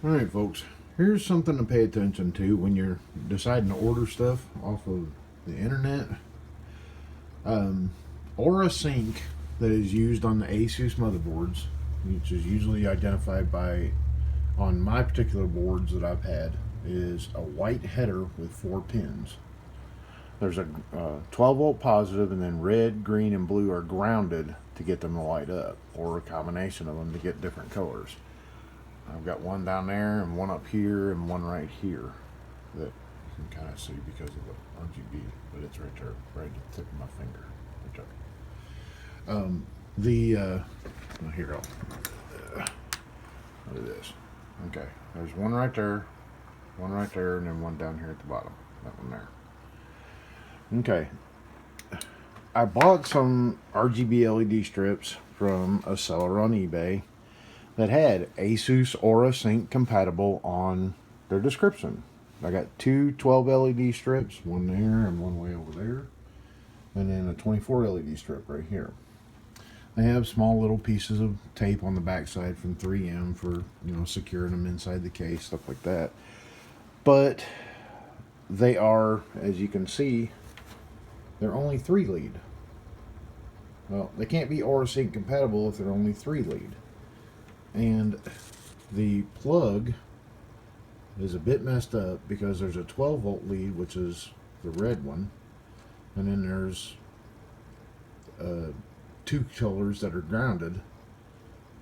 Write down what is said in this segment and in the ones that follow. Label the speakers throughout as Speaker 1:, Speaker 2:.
Speaker 1: Alright folks, here's something to pay attention to when you're deciding to order stuff off of the internet. Aura Sync that is used on the Asus motherboards, which is usually identified by, on my particular boards that I've had, is a white header with 4 pins. There's a 12 volt positive, and then red, green, and blue are grounded to get them to light up, or a combination of them to get different colors. I've got one down there and one up here and one right here that you can kind of see because of the RGB, but it's right there, right at the tip of my finger. Right there. Here, look at this. Okay, there's one right there, and then one down here at the bottom. That one there. Okay, I bought some RGB LED strips from a seller on eBay that had Asus Aura Sync compatible on their description. I got two 12 LED strips, one there and one way over there, and then a 24 LED strip right here. They have small little pieces of tape on the backside from 3M for, securing them inside the case, stuff like that. But they are, as you can see, they're only 3 lead. Well, they can't be Aura Sync compatible if they're only 3 lead. And the plug is a bit messed up because there's a 12 volt lead, which is the red one, and then there's 2 colors that are grounded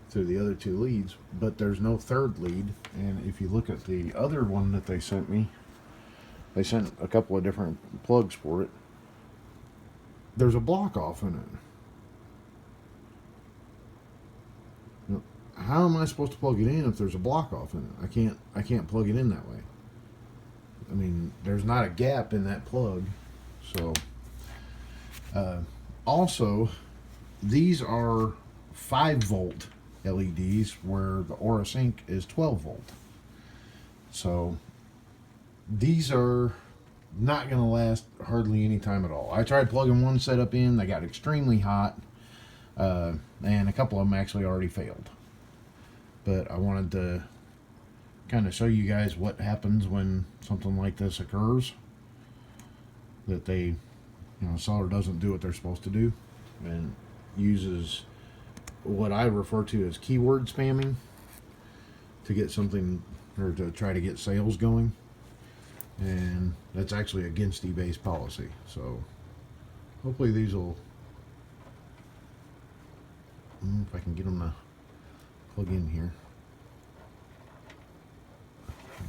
Speaker 1: through the other 2 leads, but there's no third lead. And if you look at the other one that they sent me, they sent a couple of different plugs for it. There's a block off in it. How am I supposed to plug it in if there's a block off in it? I can't plug it in that way. I mean, there's not a gap in that plug. So also, these are 5 volt LEDs where the Aura Sync is 12 volt. So these are not going to last hardly any time at all. I tried plugging one setup in, they got extremely hot, and a couple of them actually already failed. But I wanted to kind of show you guys what happens when something like this occurs. That they, seller doesn't do what they're supposed to do and uses what I refer to as keyword spamming to get something, or to try to get sales going. And that's actually against eBay's policy. So hopefully these will, if I can get them to plug in here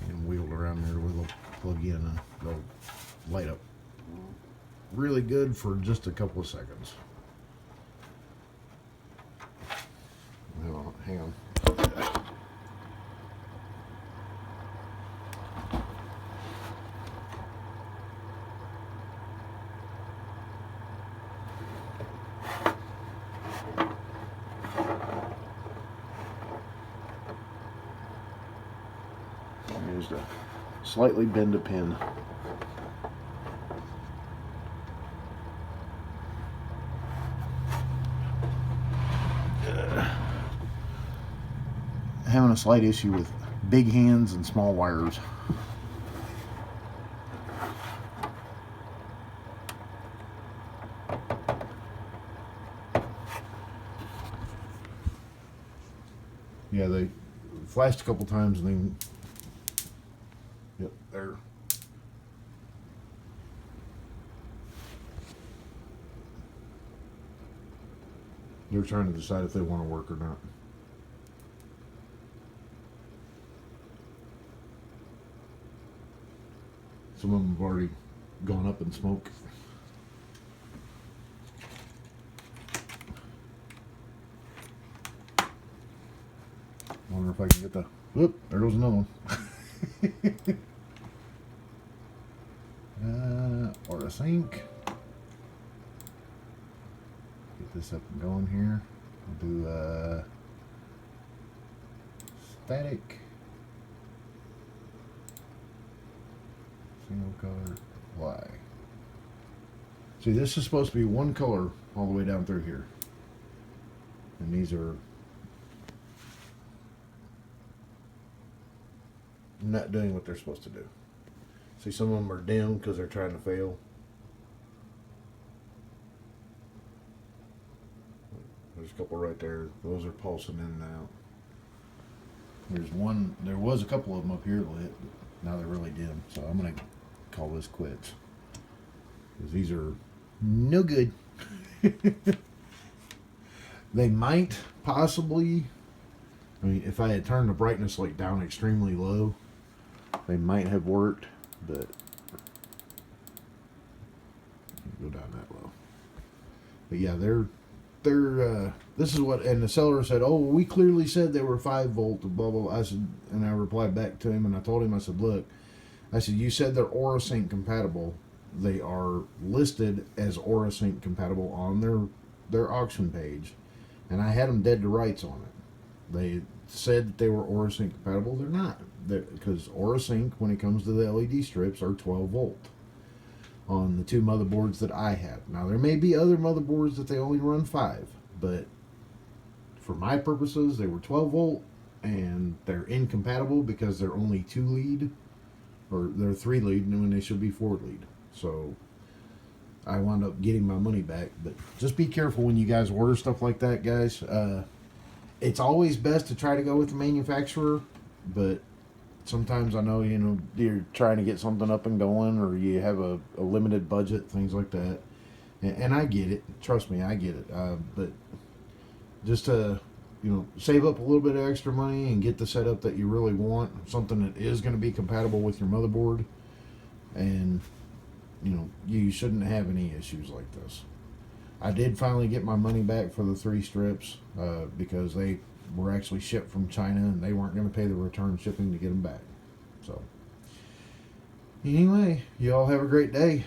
Speaker 1: and wheeled around there with a plug in, and they'll light up really good for just a couple of seconds. Hang on. Here's the slightly bend a pin. Having a slight issue with big hands and small wires. Yeah, they flashed a couple times and then, yep, there. They're trying to decide if they want to work or not. Some of them have already gone up in smoke. Wonder if I can get the, whoop, there goes another one. Aura Sync. Get this up and going here. We'll do static. Single color Y. See, this is supposed to be one color all the way down through here. And these are not doing what they're supposed to do. See, some of them are dim because they're trying to fail. There's a couple right there. Those are pulsing in and out. There's one. There was a couple of them up here lit, but now they're really dim. So I'm gonna call this quits because these are no good. They might possibly. I mean, if I had turned the brightness like down extremely low, they might have worked, but go down that low. But yeah, they're this is what, and the seller said, oh, we clearly said they were 5 volt, blah, blah, blah. I said, and I replied back to him and I told him, I said, look, I said, you said they're AuraSync compatible. They are listed as AuraSync compatible on their auction page, and I had them dead to rights on it. They said that they were AuraSync compatible. They're not, because AuraSync, when it comes to the LED strips, are 12 volt on the 2 motherboards that I have. Now, there may be other motherboards that they only run 5, but for my purposes, they were 12 volt, and they're incompatible because they're only 2 lead, or they're 3 lead, when they should be 4 lead. So I wound up getting my money back. But just be careful when you guys order stuff like that, guys. It's always best to try to go with the manufacturer, but sometimes I know, you're trying to get something up and going, or you have a limited budget, things like that. And I get it. Trust me, I get it. But just to, save up a little bit of extra money and get the setup that you really want, something that is going to be compatible with your motherboard, and, you shouldn't have any issues like this. I did finally get my money back for the 3 strips because they were actually shipped from China and they weren't going to pay the return shipping to get them back. So, anyway, you all have a great day.